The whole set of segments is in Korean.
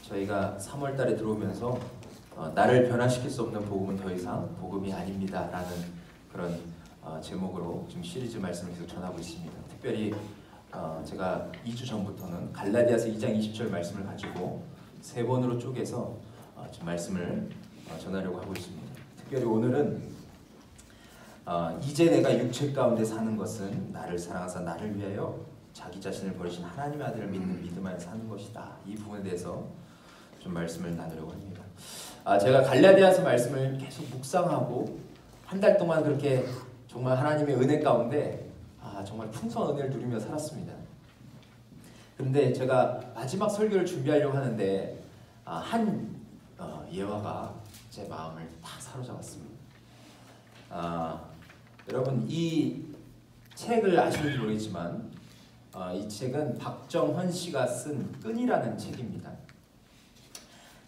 저희가 3월 달에 들어오면서 나를 변화시킬 수 없는 복음은 더 이상 복음이 아닙니다 라는 그런 제목으로 지금 시리즈 말씀을 계속 전하고 있습니다. 특별히 제가 2주 전부터는 갈라디아서 2장 20절 말씀을 가지고 3번으로 쪼개서 지금 말씀을 전하려고 하고 있습니다. 특별히 오늘은 이제 내가 육체 가운데 사는 것은 나를 사랑하사 나를 위하여 자기 자신을 버리신 하나님의 아들을 믿는 믿음 안에 사는 것이다. 이 부분에 대해서 좀 말씀을 나누려고 합니다. 제가 갈라디아서 말씀을 계속 묵상하고 한 달 동안 그렇게 정말 하나님의 은혜 가운데 정말 풍성한 은혜를 누리며 살았습니다. 그런데 제가 마지막 설교를 준비하려고 하는데 한 예화가 제 마음을 딱 사로잡았습니다. 여러분 이 책을 아시는지 모르겠지만 이 책은 박정헌 씨가 쓴 끈이라는 책입니다.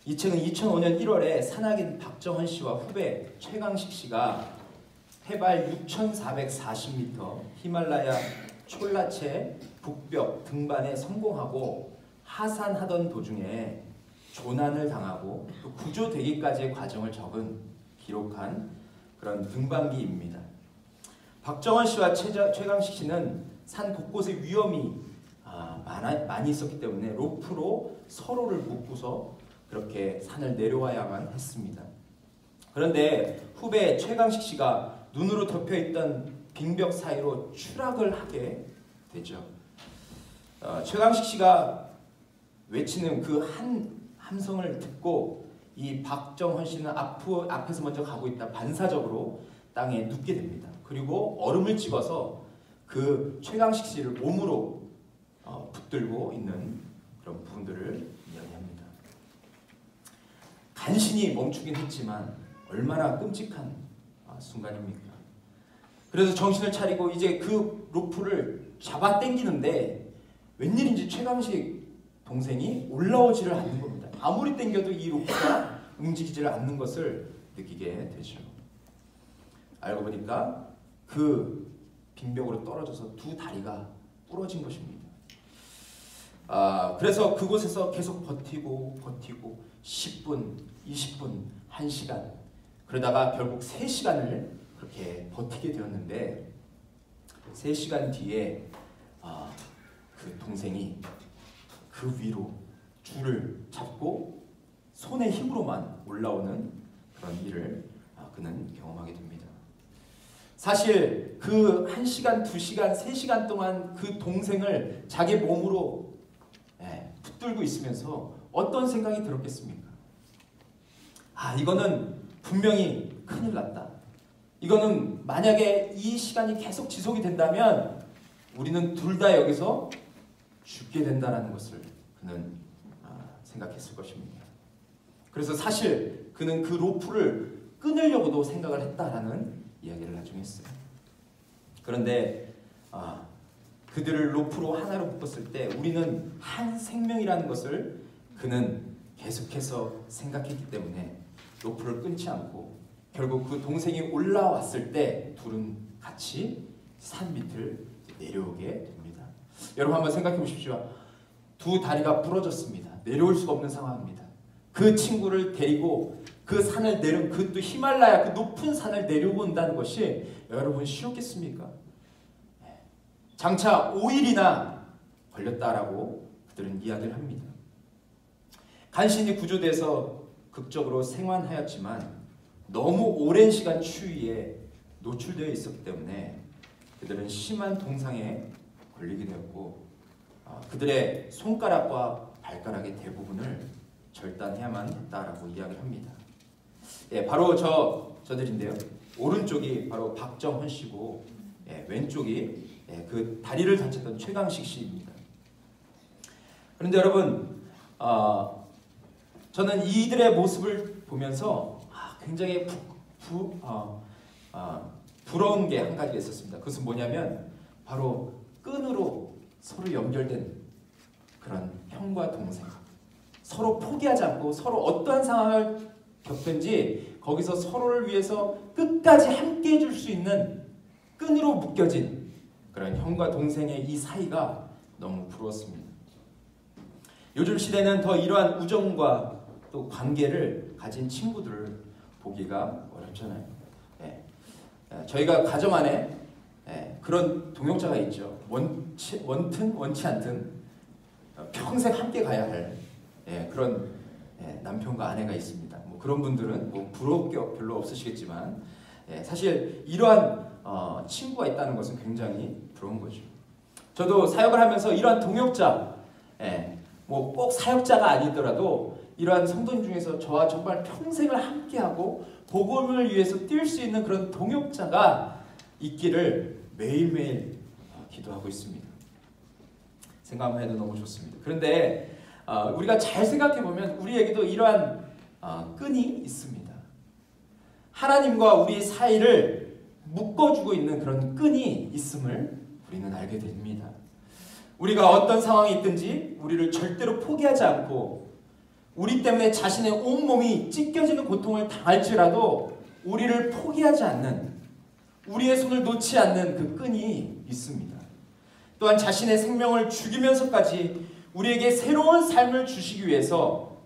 이 책은 2005년 1월에 산악인 박정헌 씨와 후배 최강식 씨가 해발 6,440m 히말라야 촐라체 북벽 등반에 성공하고 하산하던 도중에 조난을 당하고 또 구조되기까지의 과정을 기록한 그런 등반기입니다. 박정헌 씨와 최강식 씨는 산 곳곳에 위험이 많이 있었기 때문에 로프로 서로를 묶고서 그렇게 산을 내려와야만 했습니다. 그런데 후배 최강식 씨가 눈으로 덮여있던 빙벽 사이로 추락을 하게 되죠. 최강식 씨가 외치는 그 함성을 듣고 이 박정헌 씨는 앞에서 먼저 가고 있다 반사적으로 땅에 눕게 됩니다. 그리고 얼음을 찍어서 그 최강식 씨를 몸으로 붙들고 있는 그런 부분들을 이야기합니다. 간신히 멈추긴 했지만 얼마나 끔찍한 순간입니까? 그래서 정신을 차리고 이제 그 로프를 잡아 당기는데 웬일인지 최강식 동생이 올라오지를 않는 겁니다. 아무리 당겨도 이 로프가 움직이지를 않는 것을 느끼게 되죠. 알고 보니까 그 빙벽으로 떨어져서 두 다리가 부러진 것입니다. 그래서 그곳에서 계속 버티고 10분, 20분, 1시간 그러다가 결국 3시간을 그렇게 버티게 되었는데 3시간 뒤에 그 동생이 그 위로 줄을 잡고 손의 힘으로만 올라오는 그런 일을 그는 경험하게 됩니다. 사실 그 1시간, 2시간, 3시간 동안 그 동생을 자기 몸으로 붙들고 있으면서 어떤 생각이 들었겠습니까? 이거는 분명히 큰일 났다. 이거는 만약에 이 시간이 계속 지속이 된다면 우리는 둘 다 여기서 죽게 된다는 것을 그는 생각했을 것입니다. 그래서 사실 그는 그 로프를 끊으려고도 생각을 했다라는 이야기를 나중에 했어요. 그런데 그들을 로프로 하나로 묶었을 때 우리는 한 생명이라는 것을 그는 계속해서 생각했기 때문에 로프를 끊지 않고 결국 그 동생이 올라왔을 때 둘은 같이 산 밑을 내려오게 됩니다. 여러분 한번 생각해 보십시오. 두 다리가 부러졌습니다. 내려올 수가 없는 상황입니다. 그 친구를 데리고 그 산을 그것도 히말라야 그 높은 산을 내려온다는 것이 여러분 쉬웠겠습니까? 장차 5일이나 걸렸다라고 그들은 이야기를 합니다. 간신히 구조돼서 극적으로 생還하였지만 너무 오랜 시간 추위에 노출되어 있었기 때문에 그들은 심한 동상에 걸리게 되었고 그들의 손가락과 발가락의 대부분을 절단해야만 했다라고 이야기를 합니다. 바로 저들인데요. 오른쪽이 바로 박정헌 씨고 왼쪽이 그 다리를 다쳤던 최강식 씨입니다. 그런데 여러분 저는 이들의 모습을 보면서 굉장히 부러운 게 한 가지가 있었습니다. 그것은 뭐냐면 바로 끈으로 서로 연결된 그런 형과 동생, 서로 포기하지 않고 서로 어떠한 상황을 겪든지 거기서 서로를 위해서 끝까지 함께 해줄 수 있는 끈으로 묶여진 그런 형과 동생의 이 사이가 너무 부러웠습니다. 요즘 시대는 더 이러한 우정과 또 관계를 가진 친구들을 보기가 어렵잖아요. 예. 저희가 가정 안에 그런 동역자가 있죠. 원튼 원치 않든 평생 함께 가야 할 그런 남편과 아내가 있습니다. 뭐 그런 분들은 뭐 부러울 게 별로 없으시겠지만 사실 이러한 친구가 있다는 것은 굉장히 부러운 거죠. 저도 사역을 하면서 이러한 동역자, 뭐 꼭 사역자가 아니더라도 이러한 성도님 중에서 저와 정말 평생을 함께하고 복음을 위해서 뛸 수 있는 그런 동역자가 있기를 매일매일 기도하고 있습니다. 생각만 해도 너무 좋습니다. 그런데 우리가 잘 생각해 보면 우리에게도 이러한 끈이 있습니다. 하나님과 우리 사이를 묶어주고 있는 그런 끈이 있음을 우리는 알게 됩니다. 우리가 어떤 상황이 있든지 우리를 절대로 포기하지 않고 우리 때문에 자신의 온몸이 찢겨지는 고통을 당할지라도 우리를 포기하지 않는, 우리의 손을 놓지 않는 그 끈이 있습니다. 또한 자신의 생명을 죽이면서까지 우리에게 새로운 삶을 주시기 위해서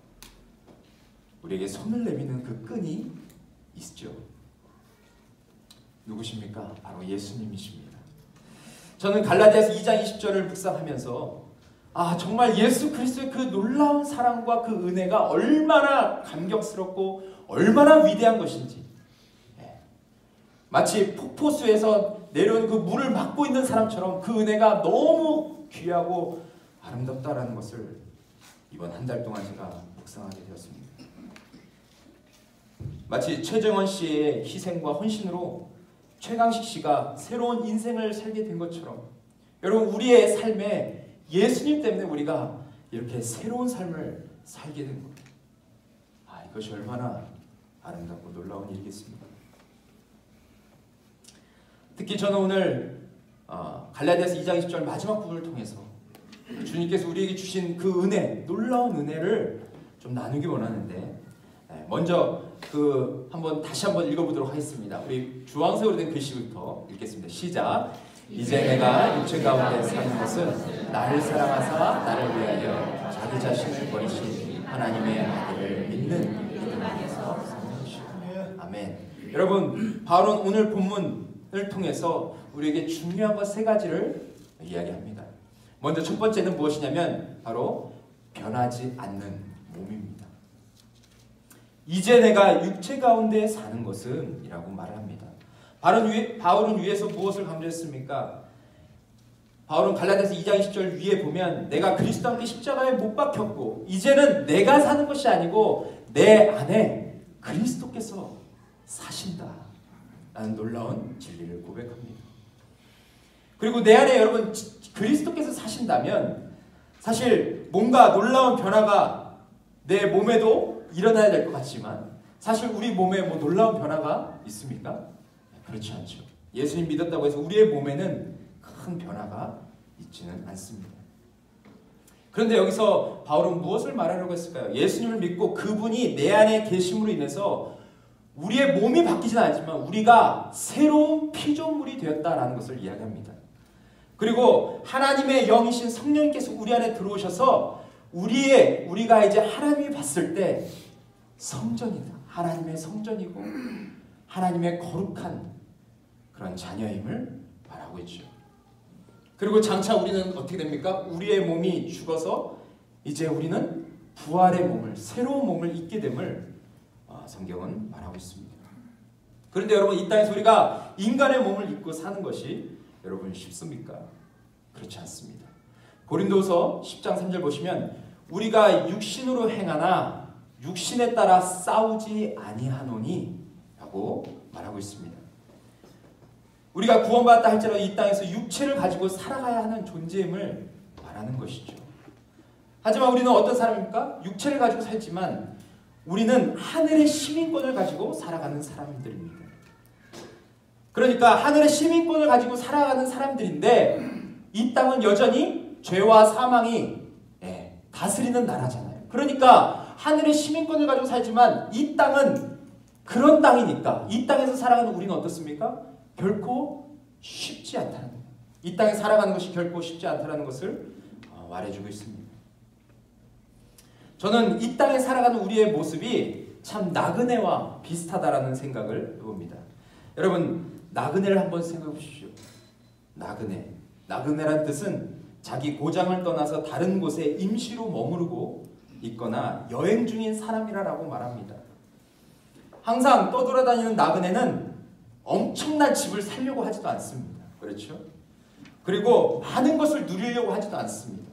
우리에게 손을 내미는 그 끈이 있죠. 누구십니까? 바로 예수님이십니다. 저는 갈라디아서 2장 20절을 묵상하면서 정말 예수 그리스도의 그 놀라운 사랑과 그 은혜가 얼마나 감격스럽고 얼마나 위대한 것인지, 마치 폭포수에서 내려오는 그 물을 막고 있는 사람처럼 그 은혜가 너무 귀하고 아름답다라는 것을 이번 한 달 동안 제가 묵상하게 되었습니다. 마치 최정원 씨의 희생과 헌신으로 최강식 씨가 새로운 인생을 살게 된 것처럼 여러분, 우리의 삶에 예수님 때문에 우리가 이렇게 새로운 삶을 살게 된 겁니다. 이것이 얼마나 아름답고 놀라운 일이겠습니까? 특히 저는 오늘 갈라디아서 2장 20절 마지막 부분을 통해서 주님께서 우리에게 주신 그 은혜, 놀라운 은혜를 좀 나누기 원하는데, 먼저 다시 한번 읽어보도록 하겠습니다. 우리 주황색으로 된 글씨부터 읽겠습니다. 시작. 이제 내가 육체 가운데 사는 것은 나를 사랑하사 나를 위하여 자기 자신을 버리신 하나님의 아들을 믿는 믿음 안에서 사는 것이요. 아멘. 여러분, 바울은 오늘 본문을 통해서 우리에게 중요한 것 세 가지를 이야기합니다. 먼저 첫 번째는 무엇이냐면 바로 변하지 않는 몸입니다. 이제 내가 육체 가운데 사는 것은 이라고 말을 합니다. 바울은 위에서 무엇을 강조했습니까? 바울은 갈라디아서 2장 20절 위에 보면 내가 그리스도와 함께 십자가에 못 박혔고 이제는 내가 사는 것이 아니고 내 안에 그리스도께서 사신다 라는 놀라운 진리를 고백합니다. 그리고 내 안에 여러분 그리스도께서 사신다면 사실 뭔가 놀라운 변화가 내 몸에도 일어나야 될 것 같지만 사실 우리 몸에 뭐 놀라운 변화가 있습니까? 그렇지 않죠. 예수님 믿었다고 해서 우리의 몸에는 큰 변화가 있지는 않습니다. 그런데 여기서 바울은 무엇을 말하려고 했을까요? 예수님을 믿고 그분이 내 안에 계심으로 인해서 우리의 몸이 바뀌지는 않지만 우리가 새로운 피조물이 되었다라는 것을 이야기합니다. 그리고 하나님의 영이신 성령님께서 우리 안에 들어오셔서 우리가 이제 하나님이 봤을 때 성전이다. 하나님의 성전이고 하나님의 거룩한 그런 자녀임을 말하고 있죠. 그리고 장차 우리는 어떻게 됩니까? 우리의 몸이 죽어서 이제 우리는 부활의 몸을, 새로운 몸을 입게 됨을 성경은 말하고 있습니다. 그런데 여러분, 이 땅에서 우리가 인간의 몸을 입고 사는 것이 여러분 쉽습니까? 그렇지 않습니다. 고린도서 10장 3절 보시면 우리가 육신으로 행하나 육신에 따라 싸우지 아니하노니 라고 말하고 있습니다. 우리가 구원받았다 할지라도 이 땅에서 육체를 가지고 살아가야 하는 존재임을 말하는 것이죠. 하지만 우리는 어떤 사람입니까? 육체를 가지고 살지만 우리는 하늘의 시민권을 가지고 살아가는 사람들입니다. 그러니까 하늘의 시민권을 가지고 살아가는 사람들인데 이 땅은 여전히 죄와 사망이 다스리는 나라잖아요. 그러니까 하늘의 시민권을 가지고 살지만 이 땅은 그런 땅이니까 이 땅에서 살아가는 우리는 어떻습니까? 결코 쉽지 않다는 거예요. 이 땅에 살아가는 것이 결코 쉽지 않다는 것을 말해주고 있습니다. 저는 이 땅에 살아가는 우리의 모습이 참 나그네와 비슷하다라는 생각을 해봅니다. 여러분, 나그네를 한번 생각해 보십시오. 나그네. 나그네란 뜻은 자기 고장을 떠나서 다른 곳에 임시로 머무르고 있거나 여행 중인 사람이라고 말합니다. 항상 떠돌아다니는 나그네는 엄청난 집을 살려고 하지도 않습니다. 그렇죠? 그리고 많은 것을 누리려고 하지도 않습니다.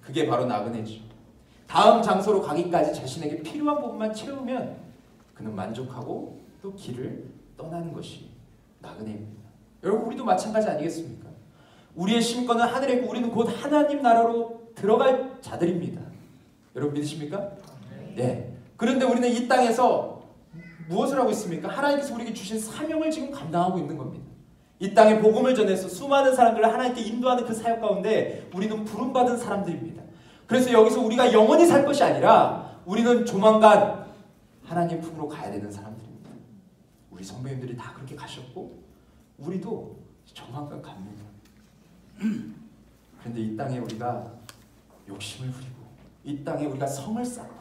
그게 바로 나그네죠. 다음 장소로 가기까지 자신에게 필요한 부분만 채우면 그는 만족하고 또 길을 떠나는 것이 나그네입니다. 여러분, 우리도 마찬가지 아니겠습니까? 우리의 심권은 하늘에 있고 우리는 곧 하나님 나라로 들어갈 자들입니다. 여러분 믿으십니까? 네. 그런데 우리는 이 땅에서 무엇을 하고 있습니까? 하나님께서 우리에게 주신 사명을 지금 감당하고 있는 겁니다. 이 땅에 복음을 전해서 수많은 사람들을 하나님께 인도하는 그 사역 가운데 우리는 부름받은 사람들입니다. 그래서 여기서 우리가 영원히 살 것이 아니라 우리는 조만간 하나님 품으로 가야 되는 사람들입니다. 우리 선배님들이 다 그렇게 가셨고 우리도 조만간 갑니다. 그런데 이 땅에 우리가 욕심을 부리고 이 땅에 우리가 성을 쌓고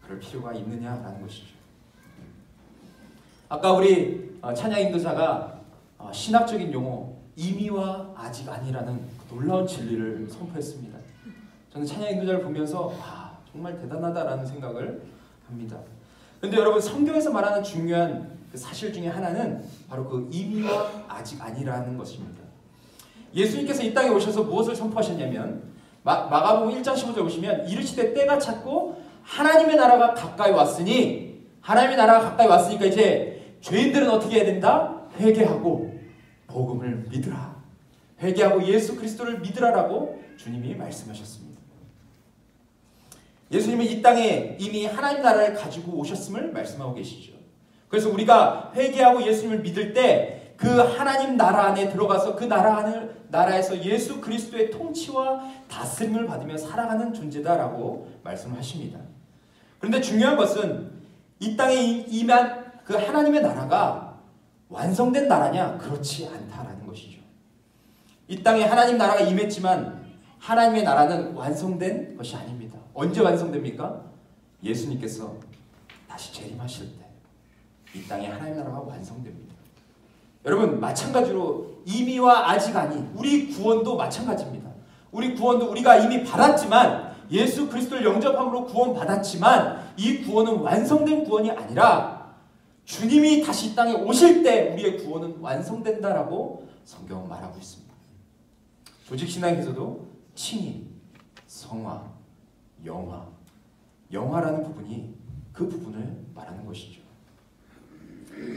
그럴 필요가 있느냐라는 것이죠. 아까 우리 찬양 인도자가 신학적인 용어 이미와 아직 아니라는 그 놀라운 진리를 선포했습니다. 저는 찬양 인도자를 보면서 정말 대단하다라는 생각을 합니다. 그런데 여러분, 성경에서 말하는 중요한 그 사실 중에 하나는 바로 그 이미와 아직 아니라는 것입니다. 예수님께서 이 땅에 오셔서 무엇을 선포하셨냐면 마가복음 1장 15절 보시면 이르시되 때가 찼고 하나님의 나라가 가까이 왔으니 하나님의 나라가 가까이 왔으니까 이제 죄인들은 어떻게 해야 된다? 회개하고 복음을 믿으라. 회개하고 예수 그리스도를 믿으라라고 주님이 말씀하셨습니다. 예수님은 이 땅에 이미 하나님 나라를 가지고 오셨음을 말씀하고 계시죠. 그래서 우리가 회개하고 예수님을 믿을 때 그 하나님 나라 안에 들어가서 그 나라에서 예수 그리스도의 통치와 다스림을 받으며 살아가는 존재다라고 말씀하십니다. 그런데 중요한 것은 이 땅에 임한 그 하나님의 나라가 완성된 나라냐? 그렇지 않다라는 것이죠. 이 땅에 하나님 나라가 임했지만 하나님의 나라는 완성된 것이 아닙니다. 언제 완성됩니까? 예수님께서 다시 재림하실 때 이 땅에 하나님 나라가 완성됩니다. 여러분, 마찬가지로 이미와 아직 아니, 우리 구원도 마찬가지입니다. 우리 구원도 우리가 이미 받았지만 예수 그리스도를 영접함으로 구원받았지만 이 구원은 완성된 구원이 아니라 주님이 다시 이 땅에 오실 때 우리의 구원은 완성된다라고 성경은 말하고 있습니다. 조직신앙에서도 칭의, 성화, 영화라는 부분이 그 부분을 말하는 것이죠.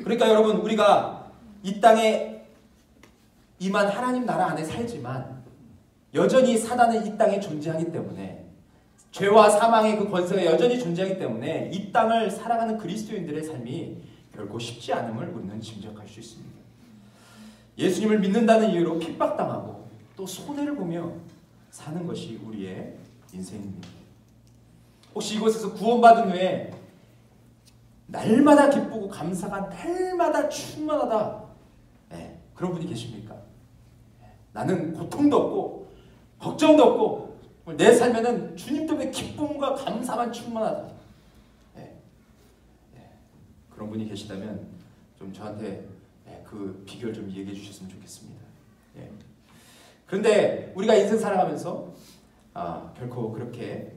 그러니까 여러분, 우리가 이 땅에 임한 하나님 나라 안에 살지만 여전히 사단은 이 땅에 존재하기 때문에 죄와 사망의 그 권세가 여전히 존재하기 때문에 이 땅을 살아가는 그리스도인들의 삶이 결코 쉽지 않음을 우리는 짐작할 수 있습니다. 예수님을 믿는다는 이유로 핍박당하고 또 손해를 보며 사는 것이 우리의 인생입니다. 혹시 이곳에서 구원받은 후에 날마다 기쁘고 감사가 날마다 충만하다, 그런 분이 계십니까? 나는 고통도 없고 걱정도 없고 내 삶에는 주님 때문에 기쁨과 감사만 충만하다. 그런 분이 계시다면 좀 저한테 그 비결 좀 얘기해 주셨으면 좋겠습니다. 그런데 우리가 인생 살아가면서 결코 그렇게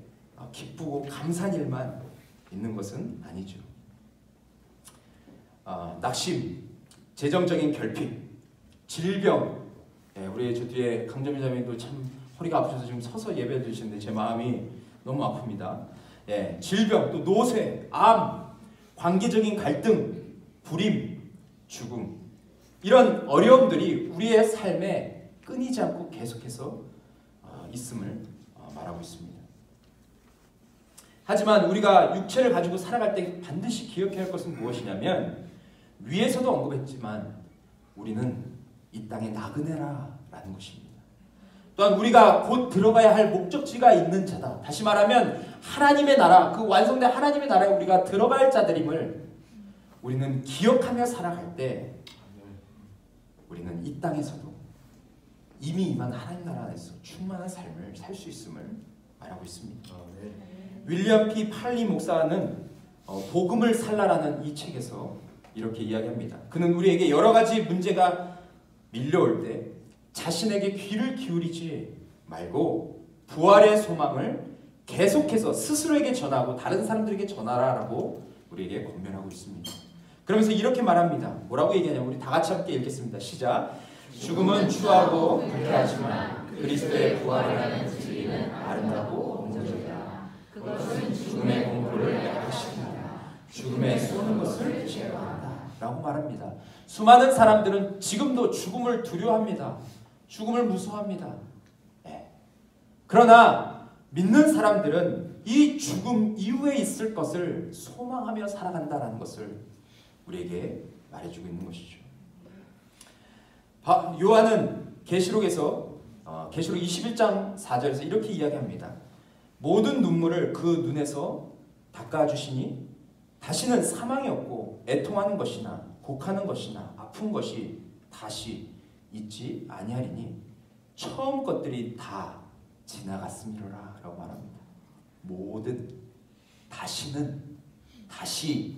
기쁘고 감사한 일만 있는 것은 아니죠. 낙심, 재정적인 결핍, 질병, 우리 저 뒤에 강점희 자매도 참 허리가 아프셔서 지금 서서 예배를 드리시는데 제 마음이 너무 아픕니다. 질병, 또 노쇠, 암, 관계적인 갈등, 불임, 죽음, 이런 어려움들이 우리의 삶에 끊이지 않고 계속해서 있음을 말하고 있습니다. 하지만 우리가 육체를 가지고 살아갈 때 반드시 기억해야 할 것은 무엇이냐면 위에서도 언급했지만 우리는 이 땅의 나그네라라는 것입니다. 또한 우리가 곧 들어가야 할 목적지가 있는 자다. 다시 말하면 하나님의 나라, 그 완성된 하나님의 나라에 우리가 들어갈 자들임을 우리는 기억하며 살아갈 때 우리는 이 땅에서도 이미 임한 하나님 나라 안에서 충만한 삶을 살 수 있음을 말하고 있습니다. 윌리엄 P. 팔리 목사는 복음을 살라라는 이 책에서 이렇게 이야기합니다. 그는 우리에게 여러 가지 문제가 밀려올 때 자신에게 귀를 기울이지 말고 부활의 소망을 계속해서 스스로에게 전하고 다른 사람들에게 전하라라고 우리에게 권면하고 있습니다. 그러면서 이렇게 말합니다. 뭐라고 얘기하냐면 우리 다 같이 함께 읽겠습니다. 시작. 죽음은 추하고 불쾌하지만 그리스도의 부활이라는 진리는 아름답고 온전하다. 그것은 죽음의 공포를 약화시킵니다. 죽음에 쏘는 것을 제거한다. 라고 말합니다. 수많은 사람들은 지금도 죽음을 두려워합니다. 죽음을 무서워합니다. 네. 그러나 믿는 사람들은 이 죽음 이후에 있을 것을 소망하며 살아간다는 것을 우리에게 말해주고 있는 것이죠. 요한은 계시록에서 계시록 21장 4절에서 이렇게 이야기합니다. 모든 눈물을 그 눈에서 닦아주시니 다시는 사망이 없고 애통하는 것이나 곡하는 것이나 아픈 것이 다시 있지 아니하리니 처음 것들이 다 지나갔음이로라 라고 말합니다. 모든, 다시는, 다시,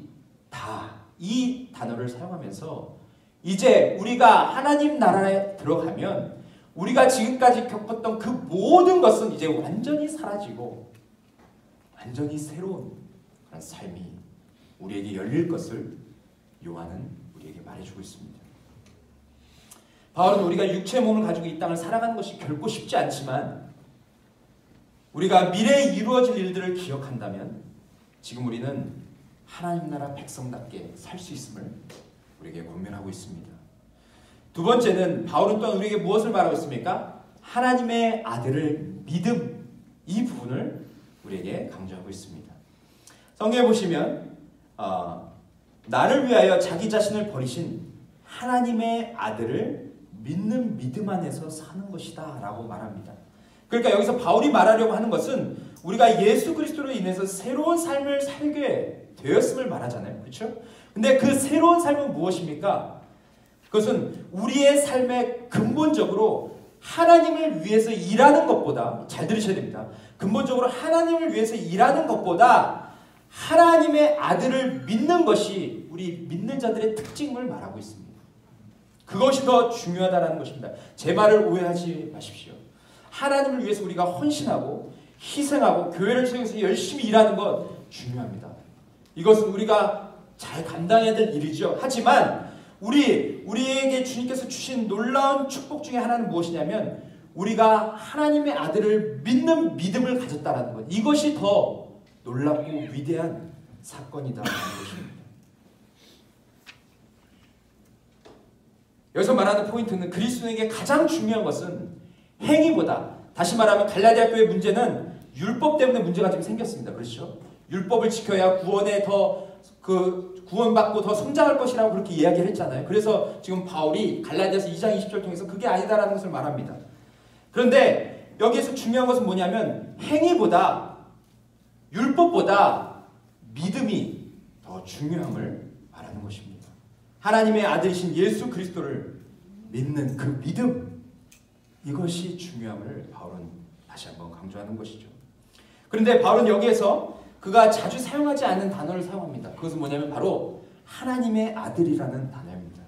다 이 단어를 사용하면서 이제 우리가 하나님 나라에 들어가면 우리가 지금까지 겪었던 그 모든 것은 이제 완전히 사라지고 완전히 새로운 그런 삶이 우리에게 열릴 것을 요한은 우리에게 말해주고 있습니다. 바울은 우리가 육체의 몸을 가지고 이 땅을 살아가는 것이 결코 쉽지 않지만 우리가 미래에 이루어질 일들을 기억한다면 지금 우리는 하나님 나라 백성답게 살 수 있음을 우리에게 권면하고 있습니다. 두 번째는 바울은 또한 우리에게 무엇을 말하고 있습니까? 하나님의 아들을 믿음, 이 부분을 우리에게 강조하고 있습니다. 성경에 보시면 나를 위하여 자기 자신을 버리신 하나님의 아들을 믿는 믿음 안에서 사는 것이다 라고 말합니다. 그러니까 여기서 바울이 말하려고 하는 것은 우리가 예수 그리스도로 인해서 새로운 삶을 살게 되었음을 말하잖아요. 그렇죠? 근데 그 새로운 삶은 무엇입니까? 그것은 우리의 삶에 근본적으로 하나님을 위해서 일하는 것보다, 잘 들으셔야 됩니다. 근본적으로 하나님을 위해서 일하는 것보다 하나님의 아들을 믿는 것이 우리 믿는 자들의 특징을 말하고 있습니다. 그것이 더 중요하다는 것입니다. 제 말을 오해하지 마십시오. 하나님을 위해서 우리가 헌신하고 희생하고 교회를 세워서 열심히 일하는 것 중요합니다. 이것은 우리가 잘 감당해야 될 일이죠. 하지만 우리에게 주님께서 주신 놀라운 축복 중에 하나는 무엇이냐면 우리가 하나님의 아들을 믿는 믿음을 가졌다는 것. 이것이 더 놀랍고 위대한 사건이다라는 것입니다. 여기서 말하는 포인트는 그리스도에게 가장 중요한 것은 행위보다, 다시 말하면 갈라디아 교회의 문제는 율법 때문에 문제가 지금 생겼습니다. 그렇죠? 율법을 지켜야 구원에 구원받고 더 성장할 것이라고 그렇게 이야기를 했잖아요. 그래서 지금 바울이 갈라디아서 2장 20절 통해서 그게 아니다라는 것을 말합니다. 그런데 여기에서 중요한 것은 뭐냐면 행위보다 율법보다 믿음이 더 중요함을 말하는 것입니다. 하나님의 아들이신 예수 그리스도를 믿는 그 믿음, 이것이 중요함을 바울은 다시 한번 강조하는 것이죠. 그런데 바울은 여기에서 그가 자주 사용하지 않는 단어를 사용합니다. 그것은 뭐냐면 바로 하나님의 아들이라는 단어입니다.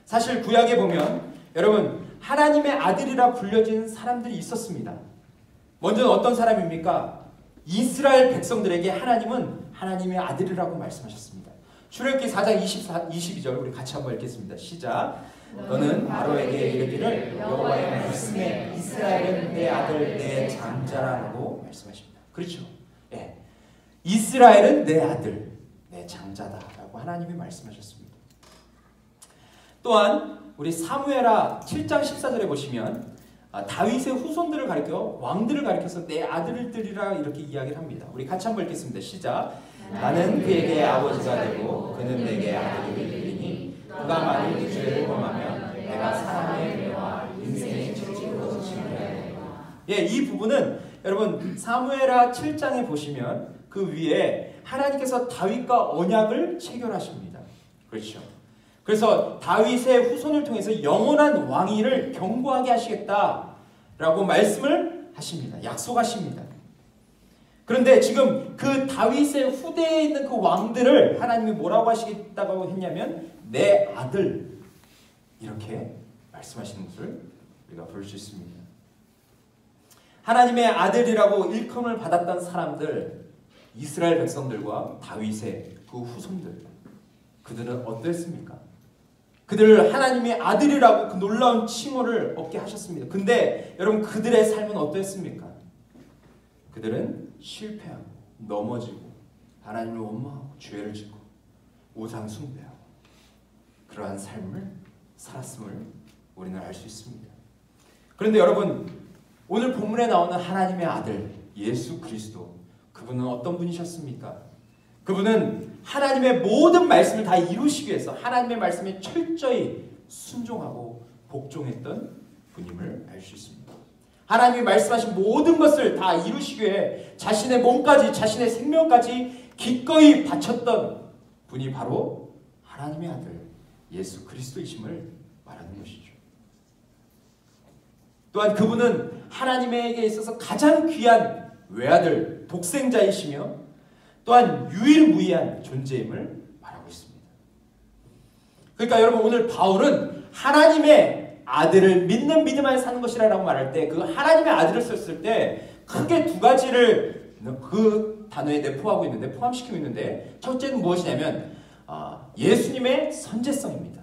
사실 구약에 보면 여러분 하나님의 아들이라 불려진 사람들이 있었습니다. 먼저는 어떤 사람입니까? 이스라엘 백성들에게 하나님은 하나님의 아들이라고 말씀하셨습니다. 출애굽기 4장 22절 우리 같이 한번 읽겠습니다. 시작. 너는 바로에게 이르기를 여호와의 말씀에 이스라엘은 내 아들 내 장자라고 말씀하십니다. 그렇죠? 예. 이스라엘은 내 아들 내 장자다라고 하나님이 말씀하셨습니다. 또한 우리 사무엘하 7장 14절에 보시면 다윗의 후손들을 가리켜 왕들을 가리켜서 내 아들들이라 이렇게 이야기를 합니다. 우리 같이 한번 읽겠습니다. 시작. 나는 그에게 아버지가 되고 그는 내게 아들이 되리니 그가 만일 그 죄를 범하면 내가 사람의 죄와 인생의 채찍으로 징계해야 되리라. 예, 이 부분은 여러분 사무엘하 7장에 보시면 그 위에 하나님께서 다윗과 언약을 체결하십니다. 그렇죠. 그래서 다윗의 후손을 통해서 영원한 왕위를 경고하게 하시겠다라고 말씀을 하십니다. 약속하십니다. 그런데 지금 그 다윗의 후대에 있는 그 왕들을 하나님이 뭐라고 하시겠다고 했냐면 내 아들, 이렇게 말씀하시는 것을 우리가 볼 수 있습니다. 하나님의 아들이라고 일컬음을 받았던 사람들, 이스라엘 백성들과 다윗의 그 후손들, 그들은 어땠습니까? 그들을 하나님의 아들이라고 그 놀라운 칭호를 얻게 하셨습니다. 근데 여러분, 그들의 삶은 어땠습니까? 그들은 실패하고 넘어지고 하나님을 원망하고 죄를 짓고 우상 숭배하고 그러한 삶을 살았음을 우리는 알 수 있습니다. 그런데 여러분, 오늘 본문에 나오는 하나님의 아들 예수 그리스도, 그분은 어떤 분이셨습니까? 그분은 하나님의 모든 말씀을 다 이루시기 위해서 하나님의 말씀에 철저히 순종하고 복종했던 분임을 알 수 있습니다. 하나님이 말씀하신 모든 것을 다 이루시기 위해 자신의 몸까지, 자신의 생명까지 기꺼이 바쳤던 분이 바로 하나님의 아들 예수 그리스도이심을 말하는 것이죠. 또한 그분은 하나님에게 있어서 가장 귀한 외아들, 독생자이시며 또한 유일무이한 존재임을 말하고 있습니다. 그러니까 여러분, 오늘 바울은 하나님의 아들을 믿는 믿음 안에 사는 것이라고 말할 때 그 하나님의 아들을 썼을 때 크게 두 가지를 그 단어에 내포하고 있는데, 포함시키고 있는데, 첫째는 무엇이냐면 예수님의 선제성입니다.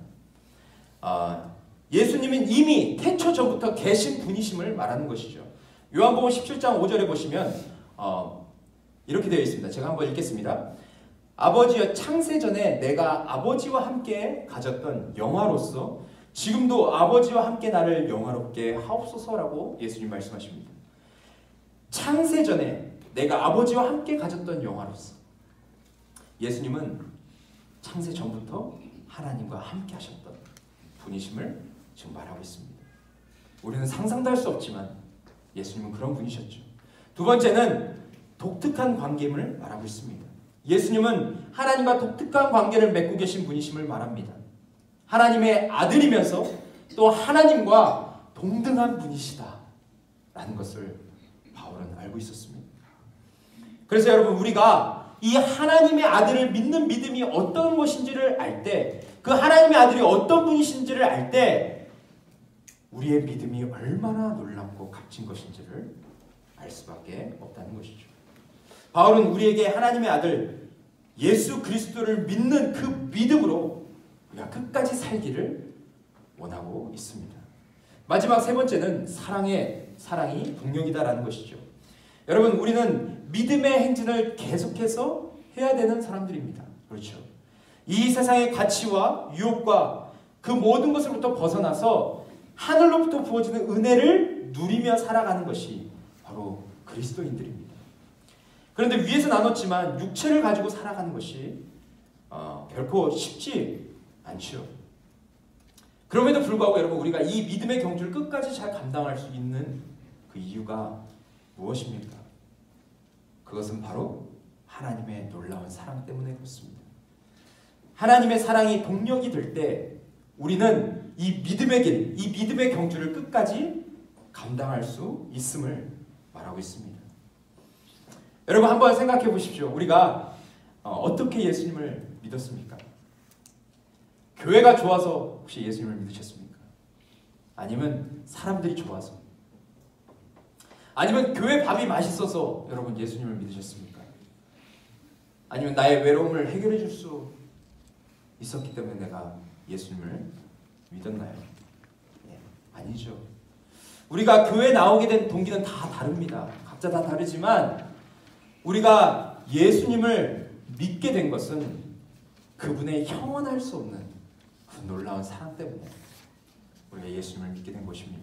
예수님은 이미 태초 전부터 계신 분이심을 말하는 것이죠. 요한복음 17장 5절에 보시면 이렇게 되어 있습니다. 제가 한번 읽겠습니다. 아버지여, 창세전에 내가 아버지와 함께 가졌던 영화로서 지금도 아버지와 함께 나를 영화롭게 하옵소서라고 예수님 말씀하십니다. 창세전에 내가 아버지와 함께 가졌던 영화로서, 예수님은 창세전부터 하나님과 함께 하셨던 분이심을 지금 말하고 있습니다. 우리는 상상도 할 수 없지만 예수님은 그런 분이셨죠. 두 번째는 독특한 관계임을 말하고 있습니다. 예수님은 하나님과 독특한 관계를 맺고 계신 분이심을 말합니다. 하나님의 아들이면서 또 하나님과 동등한 분이시다 라는 것을 바울은 알고 있었습니다. 그래서 여러분, 우리가 이 하나님의 아들을 믿는 믿음이 어떤 것인지를 알 때, 그 하나님의 아들이 어떤 분이신지를 알 때 우리의 믿음이 얼마나 놀랍고 값진 것인지를 알 수밖에 없다는 것이죠. 바울은 우리에게 하나님의 아들 예수 그리스도를 믿는 그 믿음으로 우리가 끝까지 살기를 원하고 있습니다. 마지막 세 번째는 사랑이 동력이다라는 것이죠. 여러분, 우리는 믿음의 행진을 계속해서 해야 되는 사람들입니다. 그렇죠. 이 세상의 가치와 유혹과 그 모든 것으로부터 벗어나서 하늘로부터 부어지는 은혜를 누리며 살아가는 것이 바로 그리스도인들입니다. 그런데 위에서 나눴지만 육체를 가지고 살아가는 것이 결코 쉽지 않죠. 그럼에도 불구하고 여러분, 우리가 이 믿음의 경주를 끝까지 잘 감당할 수 있는 그 이유가 무엇입니까? 그것은 바로 하나님의 놀라운 사랑 때문에 그렇습니다. 하나님의 사랑이 동력이 될 때 우리는 이 믿음의 길, 이 믿음의 경주를 끝까지 감당할 수 있음을 말하고 있습니다. 여러분, 한번 생각해 보십시오. 우리가 어떻게 예수님을 믿었습니까? 교회가 좋아서 혹시 예수님을 믿으셨습니까? 아니면 사람들이 좋아서? 아니면 교회 밥이 맛있어서 여러분 예수님을 믿으셨습니까? 아니면 나의 외로움을 해결해 줄 수 있었기 때문에 내가 예수님을 믿었나요? 네, 아니죠. 우리가 교회에 나오게 된 동기는 다 다릅니다. 각자 다 다르지만 우리가 예수님을 믿게 된 것은 그분의 형언할 수 없는 그 놀라운 사랑 때문에 우리가 예수님을 믿게 된 것입니다.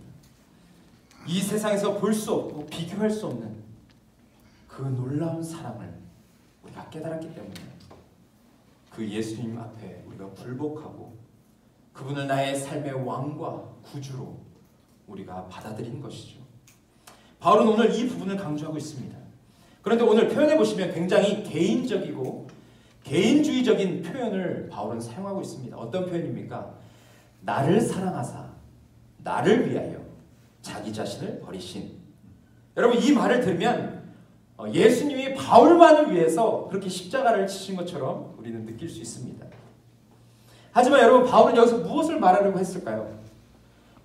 이 세상에서 볼 수 없고 비교할 수 없는 그 놀라운 사랑을 우리가 깨달았기 때문에 그 예수님 앞에 우리가 굴복하고 그분을 나의 삶의 왕과 구주로 우리가 받아들인 것이죠. 바울은 오늘 이 부분을 강조하고 있습니다. 그런데 오늘 표현해 보시면 굉장히 개인적이고 개인주의적인 표현을 바울은 사용하고 있습니다. 어떤 표현입니까? 나를 사랑하사 나를 위하여 자기 자신을 버리신. 여러분, 이 말을 들으면 예수님이 바울만을 위해서 그렇게 십자가를 지신 것처럼 우리는 느낄 수 있습니다. 하지만 여러분, 바울은 여기서 무엇을 말하려고 했을까요?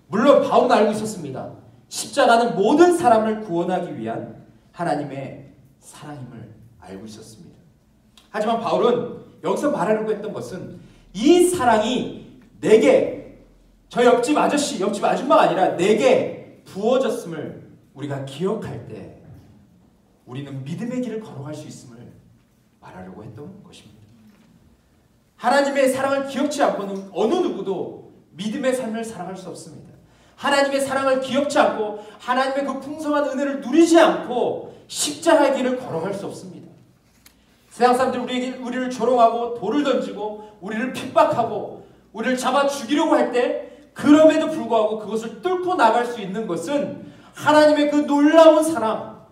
물론 바울은 알고 있었습니다. 십자가는 모든 사람을 구원하기 위한 하나님의 사랑임을 알고 있었습니다. 하지만 바울은 여기서 말하려고 했던 것은 이 사랑이 내게, 저 옆집 아저씨, 옆집 아줌마가 아니라 내게 부어졌음을 우리가 기억할 때 우리는 믿음의 길을 걸어갈 수 있음을 말하려고 했던 것입니다. 하나님의 사랑을 기억지 않고는 어느 누구도 믿음의 삶을 살아갈 수 없습니다. 하나님의 사랑을 기억지 않고 하나님의 그 풍성한 은혜를 누리지 않고 십자가의 길을 걸어갈 수 없습니다. 세상 사람들이 우리를 조롱하고 돌을 던지고 우리를 핍박하고 우리를 잡아 죽이려고 할 때, 그럼에도 불구하고 그것을 뚫고 나갈 수 있는 것은 하나님의 그 놀라운 사랑,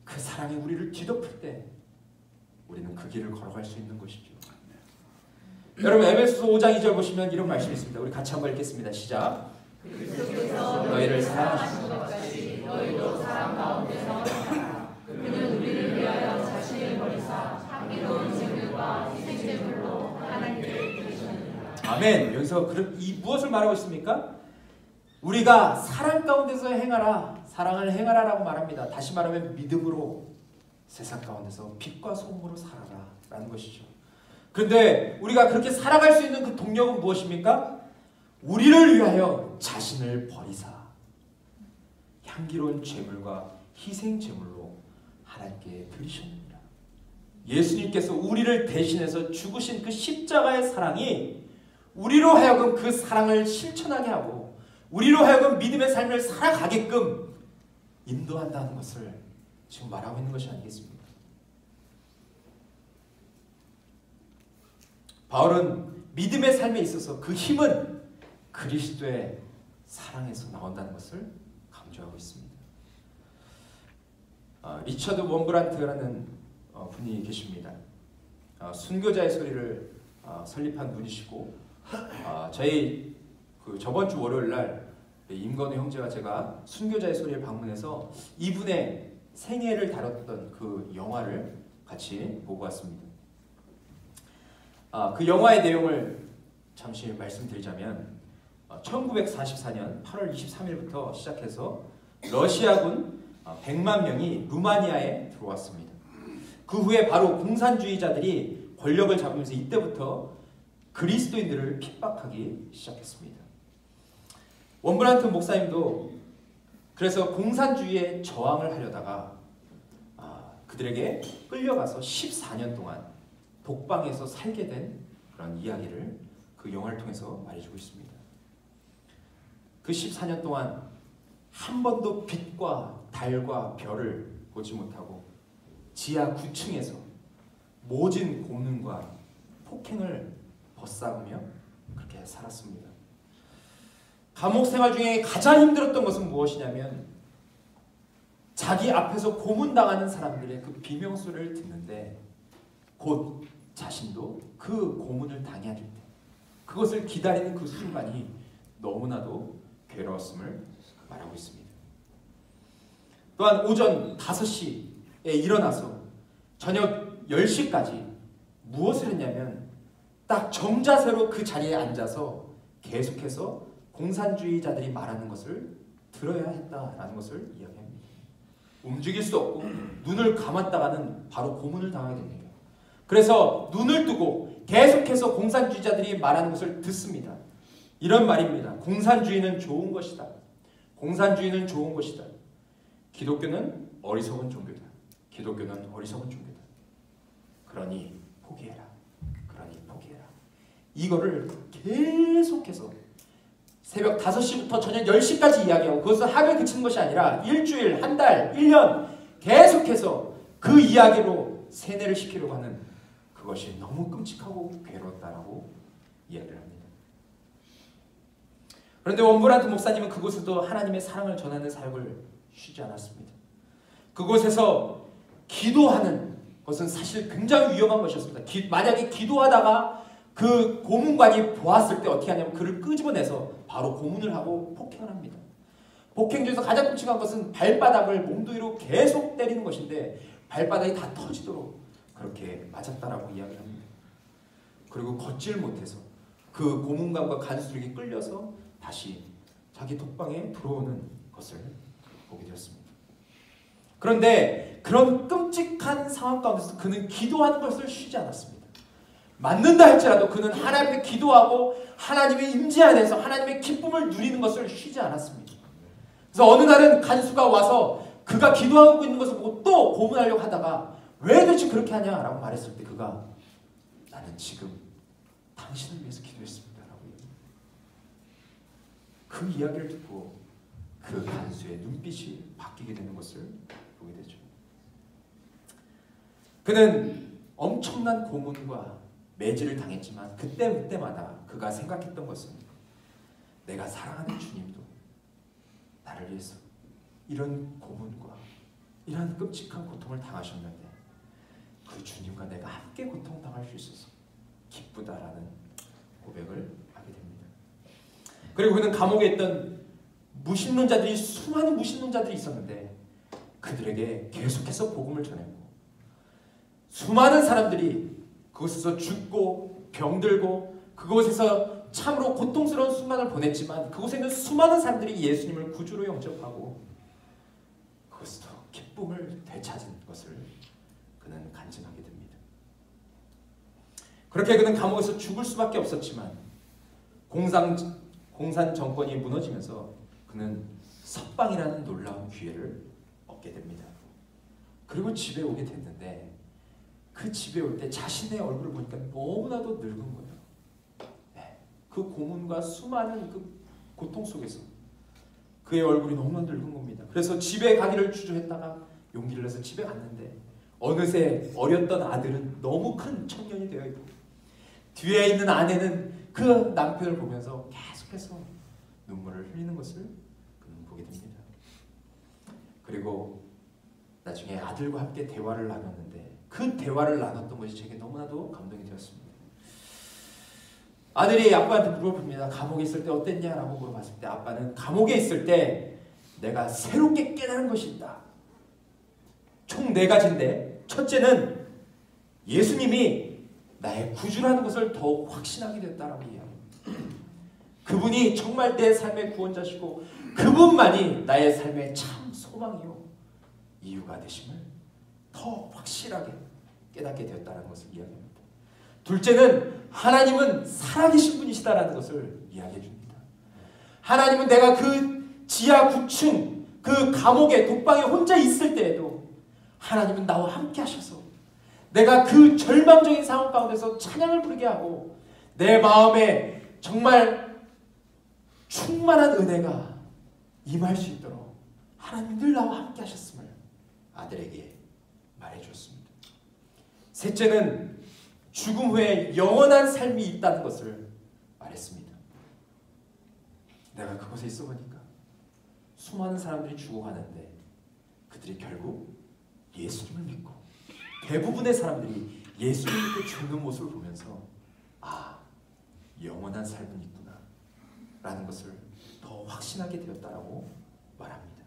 그 사랑이 우리를 뒤덮을 때 우리는 그 길을 걸어갈 수 있는 것이죠. 여러분, 에베소서 5장 2절 보시면 이런 말씀이 있습니다. 우리 같이 한번 읽겠습니다. 시작. 너희를 사랑하시는 것 같이 너희도 사랑 가운데서 살아라. 그는 우리를 위하여 자신을 버리사 향기로운 제물과 희생제물로 하나님께 드리셨느니라. 아멘. 여기서 이 무엇을 말하고 있습니까? 우리가 사랑 가운데서 행하라, 사랑을 행하라라고 말합니다. 다시 말하면 믿음으로 세상 가운데서 빛과 소금으로 살아라 라는 것이죠. 그런데 우리가 그렇게 살아갈 수 있는 그 동력은 무엇입니까? 우리를 위하여 자신을 버리사 향기로운 제물과 희생 제물로 하나님께 드리셨느니라. 예수님께서 우리를 대신해서 죽으신 그 십자가의 사랑이 우리로 하여금 그 사랑을 실천하게 하고 우리로 하여금 믿음의 삶을 살아가게끔 인도한다는 것을 지금 말하고 있는 것이 아니겠습니까? 바울은 믿음의 삶에 있어서 그 힘은 그리스도의 사랑에서 나온다는 것을 강조하고 있습니다. 리처드 원브란트라는 분이 계십니다. 순교자의 소리를 설립한 분이시고, 저희 저번 주 월요일 날 임건우 형제와 제가 순교자의 소리를 방문해서 이분의 생애를 다뤘던 그 영화를 같이 보고 왔습니다. 그 영화의 내용을 잠시 말씀드리자면 1944년 8월 23일부터 시작해서 러시아군 100만 명이 루마니아에 들어왔습니다. 그 후에 바로 공산주의자들이 권력을 잡으면서 이때부터 그리스도인들을 핍박하기 시작했습니다. 원브란트 목사님도 그래서 공산주의에 저항을 하려다가 그들에게 끌려가서 14년 동안 독방에서 살게 된 그런 이야기를 그 영화를 통해서 말해주고 있습니다. 그 14년 동안 한 번도 빛과 달과 별을 보지 못하고 지하 9층에서 모진 고문과 폭행을 벗삼으며 그렇게 살았습니다. 감옥 생활 중에 가장 힘들었던 것은 무엇이냐면 자기 앞에서 고문당하는 사람들의 그 비명소리를 듣는데 곧 자신도 그 고문을 당해야 될 때 그것을 기다리는 그 순간이 너무나도 괴로웠음을 말하고 있습니다. 또한 오전 5시에 일어나서 저녁 10시까지 무엇을 했냐면 딱 정자세로 그 자리에 앉아서 계속해서 공산주의자들이 말하는 것을 들어야 했다라는 것을 이야기합니다. 움직일 수 없고 눈을 감았다가는 바로 고문을 당하게 됩니다. 그래서 눈을 뜨고 계속해서 공산주의자들이 말하는 것을 듣습니다. 이런 말입니다. 공산주의는 좋은 것이다. 공산주의는 좋은 것이다. 기독교는 어리석은 종교다. 기독교는 어리석은 종교다. 그러니 포기해라. 그러니 포기해라. 이거를 계속해서 새벽 5시부터 저녁 10시까지 이야기하고 그것은 하루에 그치는 것이 아니라 일주일, 한 달, 1년 계속해서 그 이야기로 세뇌를 시키려고 하는 그것이 너무 끔찍하고 괴롭다라고 이야기를 합니다. 그런데 원브란트 목사님은 그곳에도 하나님의 사랑을 전하는 사역을 쉬지 않았습니다. 그곳에서 기도하는 것은 사실 굉장히 위험한 것이었습니다. 만약에 기도하다가 그 고문관이 보았을 때 어떻게 하냐면 그를 끄집어내서 바로 고문을 하고 폭행을 합니다. 폭행 중에서 가장 끔찍한 것은 발바닥을 몽둥이로 계속 때리는 것인데 발바닥이 다 터지도록 그렇게 맞았다라고 이야기를 합니다. 그리고 걷질 못해서 그 고문관과 간수들에게 끌려서 다시 자기 독방에 들어오는 것을 보게 되었습니다. 그런데 그런 끔찍한 상황 가운데서 그는 기도하는 것을 쉬지 않았습니다. 맞는다 할지라도 그는 하나님께 기도하고 하나님의 임재 안에서 하나님의 기쁨을 누리는 것을 쉬지 않았습니다. 그래서 어느 날은 간수가 와서 그가 기도하고 있는 것을 보고 또 고문하려고 하다가 왜 도대체 그렇게 하냐라고 말했을 때 그가 나는 지금 당신을 위해서 기도했습니다 라고 그 이야기를 듣고 그 간수의 눈빛이 바뀌게 되는 것을 보게 되죠. 그는 엄청난 고문과 매질을 당했지만 그때마다 그가 생각했던 것은 내가 사랑하는 주님도 나를 위해서 이런 고문과 이런 끔찍한 고통을 당하셨는데 그 주님과 내가 함께 고통당할 수 있어서 기쁘다라는 고백을 하게 됩니다. 그리고 그는 감옥에 있던 무신론자들이 수많은 무신론자들이 있었는데 그들에게 계속해서 복음을 전했고 수많은 사람들이 그곳에서 죽고 병들고 그곳에서 참으로 고통스러운 순간을 보냈지만 그곳에 있는 수많은 사람들이 예수님을 구주로 영접하고 그것도 기쁨을 되찾은 것을 그는 간증하게 됩니다. 그렇게 그는 감옥에서 죽을 수밖에 없었지만 공산 정권이 무너지면서 그는 석방이라는 놀라운 기회를 얻게 됩니다. 그리고 집에 오게 됐는데 그 집에 올 때 자신의 얼굴을 보니까 너무나도 늙은 거예요. 그 고문과 수많은 그 고통 속에서 그의 얼굴이 너무나 늙은 겁니다. 그래서 집에 가기를 주저했다가 용기를 내서 집에 갔는데 어느새 어렸던 아들은 너무 큰 청년이 되어 있고 뒤에 있는 아내는 그 남편을 보면서 계속해서 눈물을 흘리는 것을 그는 보게 됩니다. 그리고 나중에 아들과 함께 대화를 나눴는데 그 대화를 나눴던 것이 제게 너무나도 감동이 되었습니다. 아들이 아빠한테 물어봅니다. 감옥에 있을 때 어땠냐라고 물어봤을 때 아빠는 감옥에 있을 때 내가 새롭게 깨달은 것이 있다. 총 4가지인데 첫째는 예수님이 나의 구주라는 것을 더욱 확신하게 됐다라고 이야기합니다. 그분이 정말 내 삶의 구원자시고 그분만이 나의 삶의 참 소망이요 이유가 되심을 더 확실하게 깨닫게 되었다는 것을 이야기합니다. 둘째는 하나님은 살아계신 분이시다라는 것을 이야기해 줍니다. 하나님은 내가 그 지하 9층 그 감옥에 독방에 혼자 있을 때에도 하나님은 나와 함께 하셔서 내가 그 절망적인 상황 가운데서 찬양을 부르게 하고 내 마음에 정말 충만한 은혜가 임할 수 있도록 하나님 늘 나와 함께 하셨음을 아들에게 말해 주었습니다. 셋째는 죽음 후에 영원한 삶이 있다는 것을 말했습니다. 내가 그곳에 있어 보니까 수많은 사람들이 죽어가는데 그들이 결국 예수님을 믿고 대부분의 사람들이 예수님을 믿고 죽는 모습을 보면서 아, 영원한 삶은 있구나 라는 것을 더 확신하게 되었다라고 말합니다.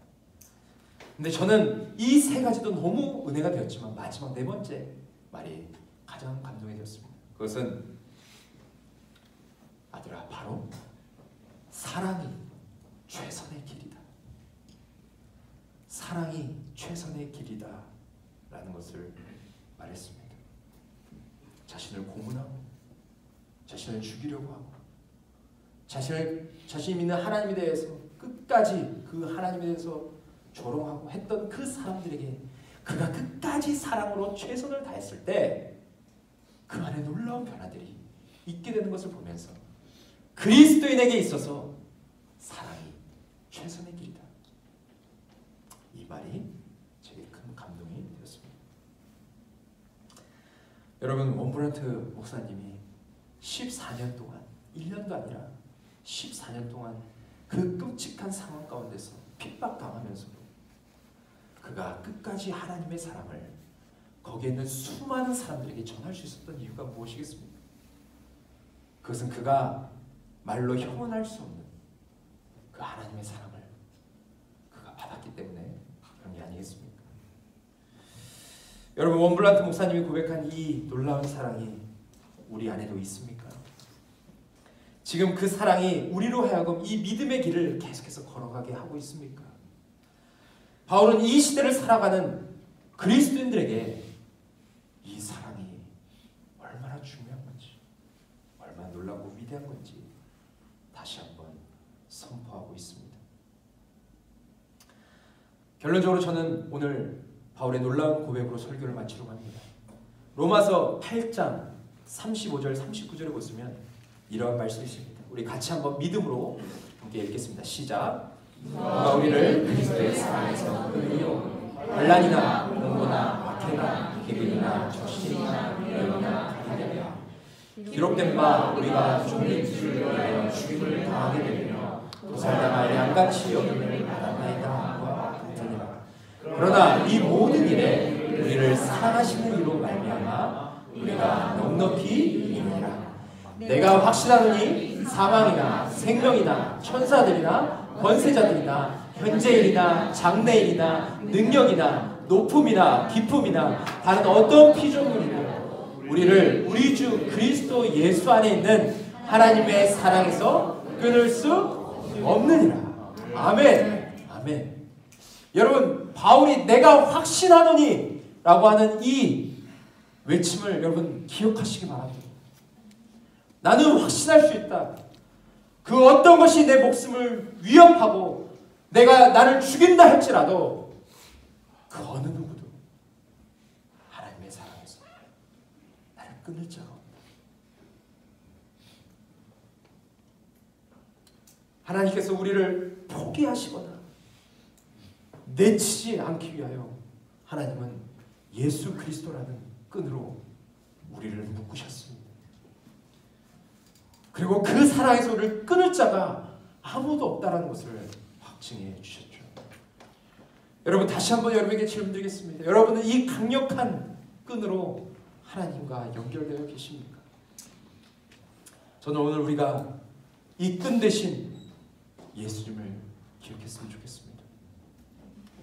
근데 저는 이 3가지도 너무 은혜가 되었지만 마지막 4번째 말이 가장 감동이 되었습니다. 그것은 아들아 바로 사랑이 최선의 길이다. 사랑이 최선의 길이다 라는 것을 말했습니다. 자신을 고문하고 자신을 죽이려고 하고 자신이 믿는 하나님에 대해서 끝까지 그 하나님에 대해서 조롱하고 했던 그 사람들에게 그가 끝까지 사랑으로 최선을 다했을 때 그 안에 놀라운 변화들이 있게 되는 것을 보면서 그리스도인에게 있어서 사랑이 최선의 길이다. 이 말이 제게 큰 감동이 되었습니다. 여러분 원브란트 목사님이 14년 동안 1년도 아니라 14년 동안 그 끔찍한 상황 가운데서 핍박당하면서도 그가 끝까지 하나님의 사랑을 거기에 있는 수많은 사람들에게 전할 수 있었던 이유가 무엇이겠습니까? 그것은 그가 말로 형언할 수 없는 그 하나님의 사랑을 여러분, 원블란트 목사님이 고백한 이 놀라운 사랑이 우리 안에도 있습니까? 지금 그 사랑이 우리로 하여금 이 믿음의 길을 계속해서 걸어가게 하고 있습니까? 바울은 이 시대를 살아가는 그리스도인들에게 이 사랑이 얼마나 중요한 건지, 얼마나 놀랍고 위대한 건지 다시 한번 선포하고 있습니다. 결론적으로 저는 오늘 바울의 놀라운 고백으로 설교를 마치려고 합니다. 로마서 8장 35절 39절에 보시면 이러한 말씀이 있습니다. 우리 같이 한번 믿음으로 함께 읽겠습니다. 시작. 누가 우리를 그리스도의 사랑에서 끊으려 반란이나 공고나 박해나 기근이나 적신이나 위험이나 가리랴. 기록된 바 우리가 종의 뜻을 위하여 죽임을 당하게 되며 도살당할 양같이 여김을 받았나이다 하와 같으니라. 그러나 이 모든 일에 우리를 사랑하시는 이로 말미암아 우리가 넉넉히 이기니라. 내가 확신하노니 사망이나 생명이나 천사들이나 권세자들이나 현재일이나 장래일이나 능력이나 높음이나 깊음이나 다른 어떤 피조물이고 우리를 우리 주 그리스도 예수 안에 있는 하나님의 사랑에서 끊을 수 없느니라. 아멘. 아멘. 여러분, 바울이 내가 확신하노니 라고 하는 이 외침을 여러분 기억하시기 바랍니다. 나는 확신할 수 있다. 그 어떤 것이 내 목숨을 위협하고 내가 나를 죽인다 할지라도 그 어느 누구도 하나님의 사랑에서 나를 끊을 자가 없다. 하나님께서 우리를 포기하시거나 내치지 않기 위하여 하나님은 예수 그리스도라는 끈으로 우리를 묶으셨습니다. 그리고 그 사랑에서 우리를 끊을 자가 아무도 없다는 것을 확증해 주셨죠. 여러분, 다시 한번 여러분에게 질문 드리겠습니다. 여러분은 이 강력한 끈으로 하나님과 연결되어 계십니까? 저는 오늘 우리가 이 끈 대신 예수님을 기억했으면 좋겠습니다.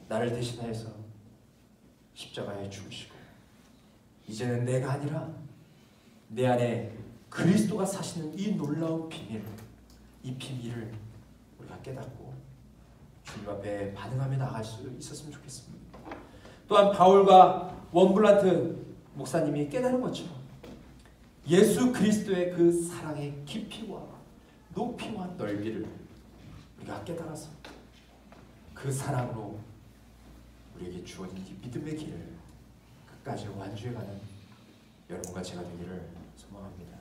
나를 대신하여서 십자가에 죽으시고 이제는 내가 아니라 내 안에 그리스도가 사시는 이 놀라운 비밀, 이 비밀을 우리가 깨닫고 주님 앞에 반응하며 나아갈 수 있었으면 좋겠습니다. 또한 바울과 원블란트 목사님이 깨달은 것처럼 예수 그리스도의 그 사랑의 깊이와 높이와 넓이를 우리가 깨달아서 그 사랑으로 우리에게 주어진 이 믿음의 길을 끝까지 완주해가는 여러분과 제가 되기를 소망합니다.